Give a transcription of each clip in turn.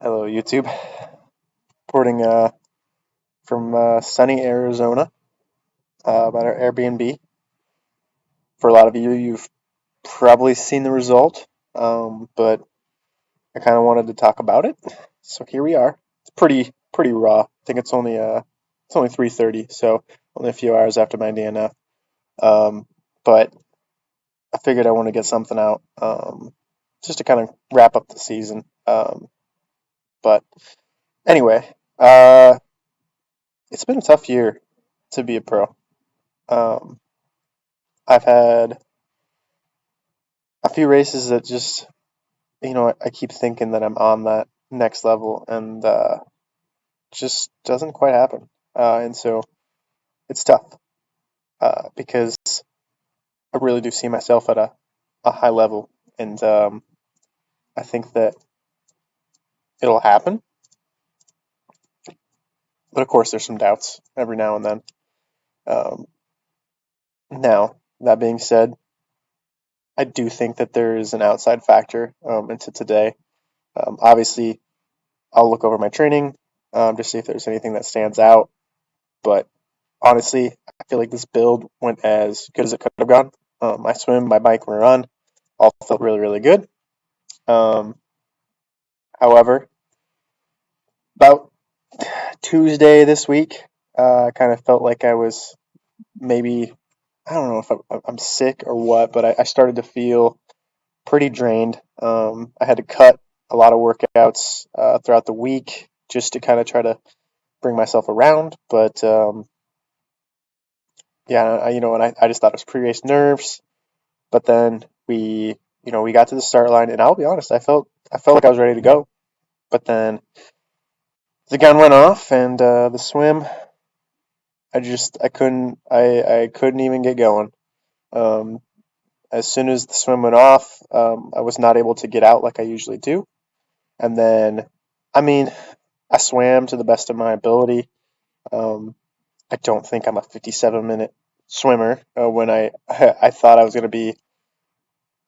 Hello, YouTube. Reporting from sunny Arizona about our Airbnb. For a lot of you, you've probably seen the result, but I kind of wanted to talk about it. So here we are. It's pretty raw. I think it's only 3:30, so only a few hours after my DNF. But I figured I want to get something out just to kind of wrap up the season. But anyway, uh, it's been a tough year to be a pro. Um, I've had a few races that just, I keep thinking that I'm on that next level and just doesn't quite happen. And so it's tough because I really do see myself at a high level. And I think that it'll happen. But of course, there's some doubts every now and then. Um, Now, that being said, I do think that there is an outside factor into today. Obviously, I'll look over my training to see if there's anything that stands out. But honestly, I feel like this build went as good as it could have gone. My swim, my bike, my run all felt really, really good. Um, However, about Tuesday this week, I kind of felt like I was maybe, I don't know if I'm sick or what, but I started to feel pretty drained. I had to cut a lot of workouts throughout the week just to kind of try to bring myself around. But yeah, and I just thought it was pre-race nerves. But then we got to the start line, and I'll be honest, I felt like I was ready to go. But then the gun went off, and the swim, I couldn't even get going. Um, as soon as the swim went off, I was not able to get out like I usually do. And then, I mean, I swam to the best of my ability. Um, I don't think I'm a 57-minute swimmer when I thought I was going to be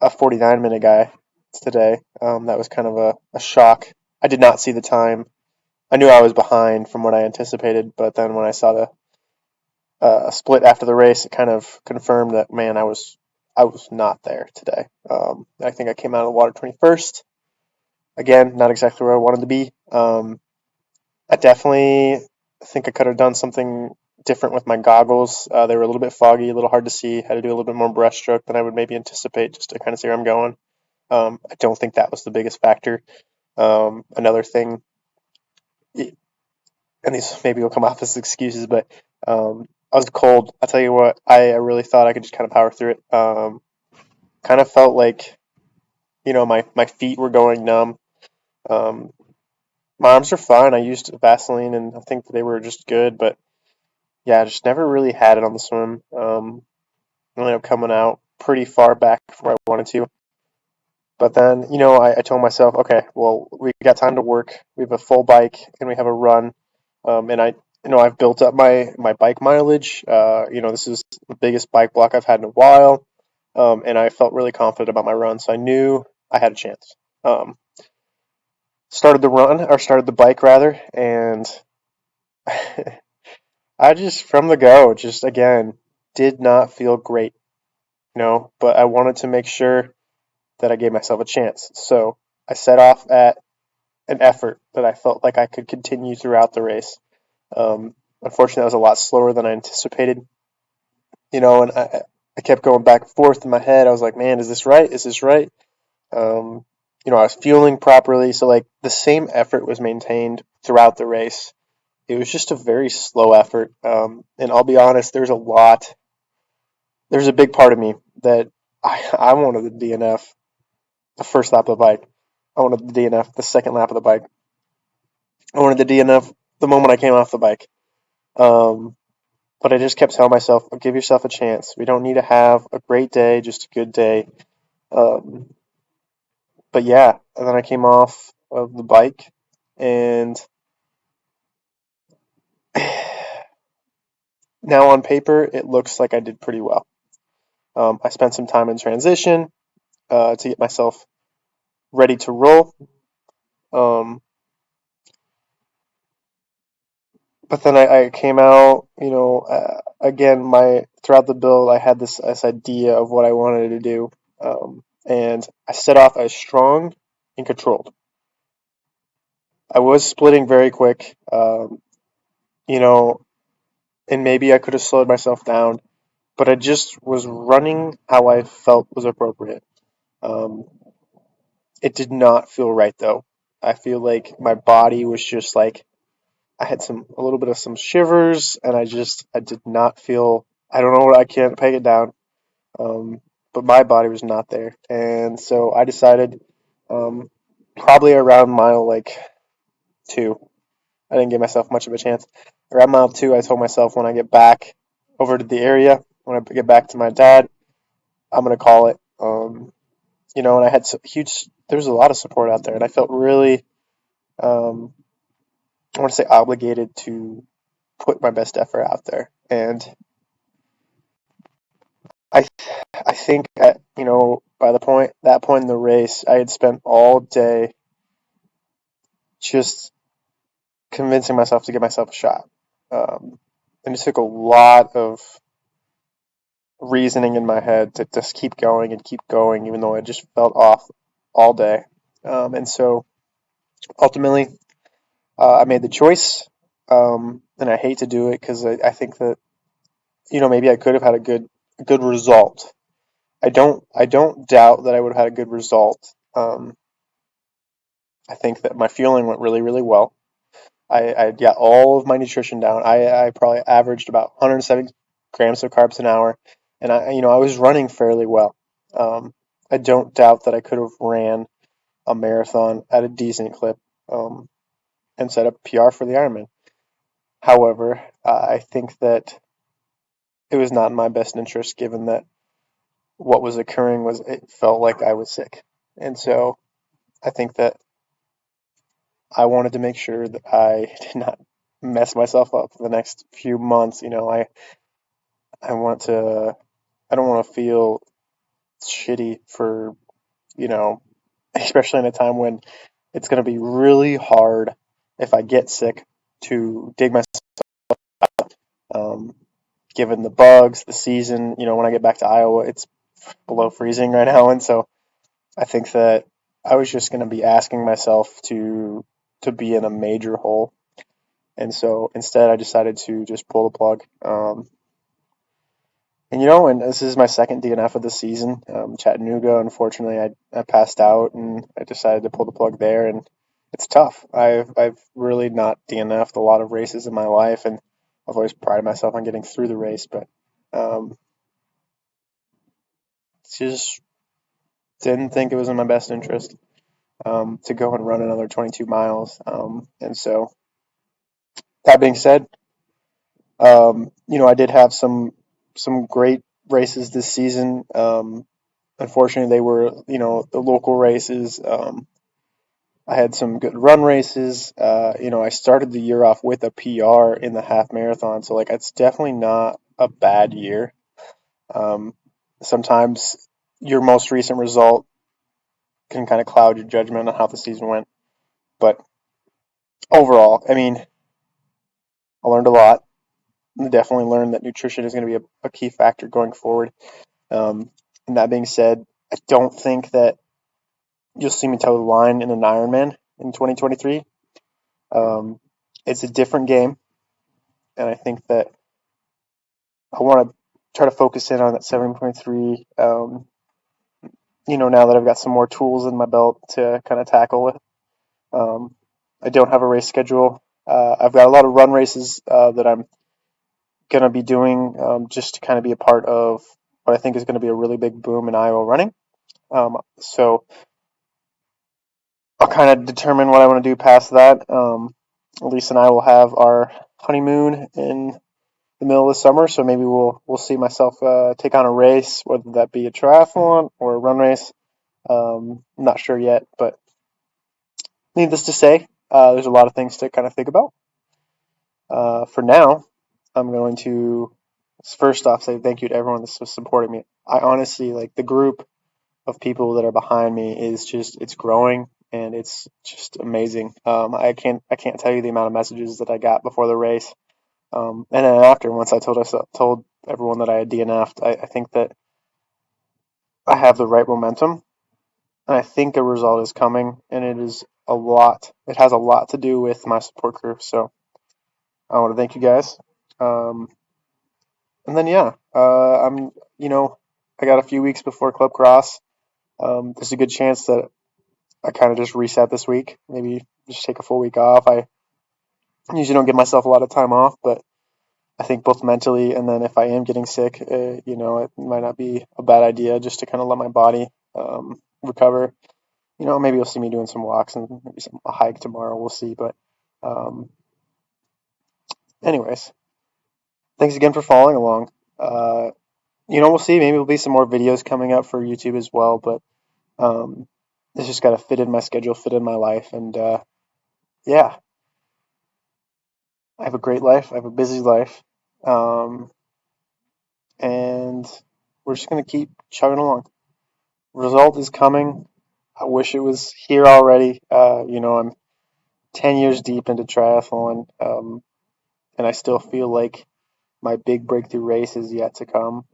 a 49-minute guy today. That was kind of a shock. I did not see the time. I knew I was behind from what I anticipated, but then when I saw the split after the race, it kind of confirmed that, man, I was not there today. I think I came out of the water 21st. Again, not exactly where I wanted to be. I definitely think I could have done something different with my goggles. They were a little bit foggy, a little hard to see. Had to do a little bit more breaststroke than I would maybe anticipate just to kind of see where I'm going. I don't think that was the biggest factor. Another thing, and these maybe will come off as excuses, but I was cold. I'll tell you what, I really thought I could just kind of power through it. Kind of felt like, my feet were going numb. Um, my arms are fine. I used Vaseline, and I think they were just good, but yeah, I just never really had it on the swim. I ended up coming out pretty far back from where I wanted to. But then, I told myself, okay, well, we got time to work. We have a full bike and we have a run. And I've built up my bike mileage. This is the biggest bike block I've had in a while. And I felt really confident about my run, so I knew I had a chance. Um, started the bike rather, and I just, from the go, just again, did not feel great, but I wanted to make sure that I gave myself a chance. So I set off at an effort that I felt like I could continue throughout the race. Unfortunately, that was a lot slower than I anticipated, and I kept going back and forth in my head. I was like, man, is this right? Is this right? Um, I was fueling properly. So, like, the same effort was maintained throughout the race. It was just a very slow effort. And I'll be honest, there's a big part of me that I wanted the DNF the first lap of the bike. I wanted the DNF the second lap of the bike. I wanted the DNF the moment I came off the bike. Um, but I just kept telling myself, oh, give yourself a chance. We don't need to have a great day, just a good day. Um, but yeah, and then I came off of the bike, and now on paper, it looks like I did pretty well. I spent some time in transition to get myself ready to roll. Um, but then I came out, again, throughout the build, I had this idea of what I wanted to do. And I set off as strong and controlled. I was splitting very quick, you know, and maybe I could have slowed myself down, but I just was running how I felt was appropriate. Um, it did not feel right though. I feel like my body was just like I had a little bit of some shivers, and I did not feel. I don't know what I can't peg it down, um, but my body was not there, and so I decided, um, probably around mile like 2. I didn't give myself much of a chance. Around mile 2, I told myself when I get back over to the area, when I get back to my dad, I'm gonna call it. And I had huge. There was a lot of support out there, and I felt really, um, I want to say, obligated to put my best effort out there. And I I think by that point in the race, I had spent all day just convincing myself to give myself a shot. And it took a lot of reasoning in my head to just keep going and keep going, even though I just felt off all day. And so ultimately, I made the choice, and I hate to do it because I think that maybe I could have had a good result. I don't doubt that I would have had a good result. I think that my fueling went really, really well. I got all of my nutrition down. I probably averaged about 170 grams of carbs an hour, and I was running fairly well. Um, I don't doubt that I could have ran a marathon at a decent clip, and set a PR for the Ironman. However, I think that it was not in my best interest, given that what was occurring was it felt like I was sick, and so I think that I wanted to make sure that I did not mess myself up for the next few months. I want to I don't want to feel shitty for, you know, especially in a time when it's going to be really hard if I get sick to dig myself, um, given the bugs, the season. When I get back to Iowa, it's below freezing right now, and so I think that I was just going to be asking myself to be in a major hole. And so instead, I decided to just pull the plug. And this is my second DNF of the season. Chattanooga, unfortunately, I passed out, and I decided to pull the plug there. And it's tough. I've really not DNF'd a lot of races in my life, and I've always prided myself on getting through the race, but um, just didn't think it was in my best interest, to go and run another 22 miles. And so that being said, I did have some great races this season. Unfortunately, they were, the local races. I had some good run races. I started the year off with a PR in the half marathon, so like it's definitely not a bad year. Um, Sometimes your most recent result can kind of cloud your judgment on how the season went, but overall, I mean, I learned a lot. I definitely learned that nutrition is going to be a key factor going forward. Um, and that being said, I don't think that you'll see me toe the line in an Ironman in 2023. Um, it's a different game, and I think that I want to try to focus in on that 7.3. Now that I've got some more tools in my belt to kind of tackle with. Um, I don't have a race schedule. I've got a lot of run races that I'm going to be doing, just to kind of be a part of what I think is going to be a really big boom in Iowa running. So I'll kind of determine what I want to do past that. Lisa and I will have our honeymoon in the middle of the summer, so maybe we'll see myself take on a race, whether that be a triathlon or a run race. I'm not sure yet, but needless to say, there's a lot of things to kind of think about. For now, I'm going to first off say thank you to everyone that's supporting me. I honestly, like, the group of people that are behind me is just, it's growing. and it's just amazing. I can't tell you the amount of messages that I got before the race, and then after. Once I told everyone that I had DNF'd, I think that I have the right momentum, and I think a result is coming, and it is a lot. It has a lot to do with my support crew. So I want to thank you guys. Um, and then yeah, I'm I got a few weeks before Club Cross. There's a good chance that I kind of just reset this week. Maybe just take a full week off. I usually don't give myself a lot of time off, but I think both mentally and then if I am getting sick, it might not be a bad idea just to kind of let my body recover. Maybe you'll see me doing some walks and maybe a hike tomorrow. We'll see. But um, anyways, thanks again for following along. We'll see. Maybe there'll be some more videos coming up for YouTube as well. But um, it's just got to fit in my schedule, fit in my life, and yeah, I have a great life. I have a busy life, um, and we're just gonna keep chugging along. Result is coming. I wish it was here already. I'm 10 years deep into triathlon, and I still feel like my big breakthrough race is yet to come.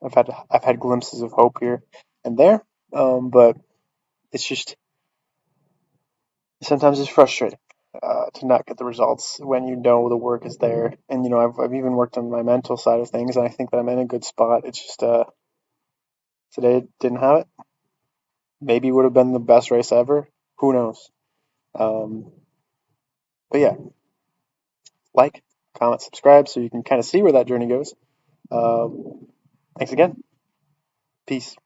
I've had glimpses of hope here and there, but it's just sometimes it's frustrating to not get the results when you know the work is there. And I've even worked on my mental side of things, and I think that I'm in a good spot. It's just today didn't have it. Maybe would have been the best race ever. Who knows? Um, but yeah, like, comment, subscribe, so you can kind of see where that journey goes. Thanks again. Peace.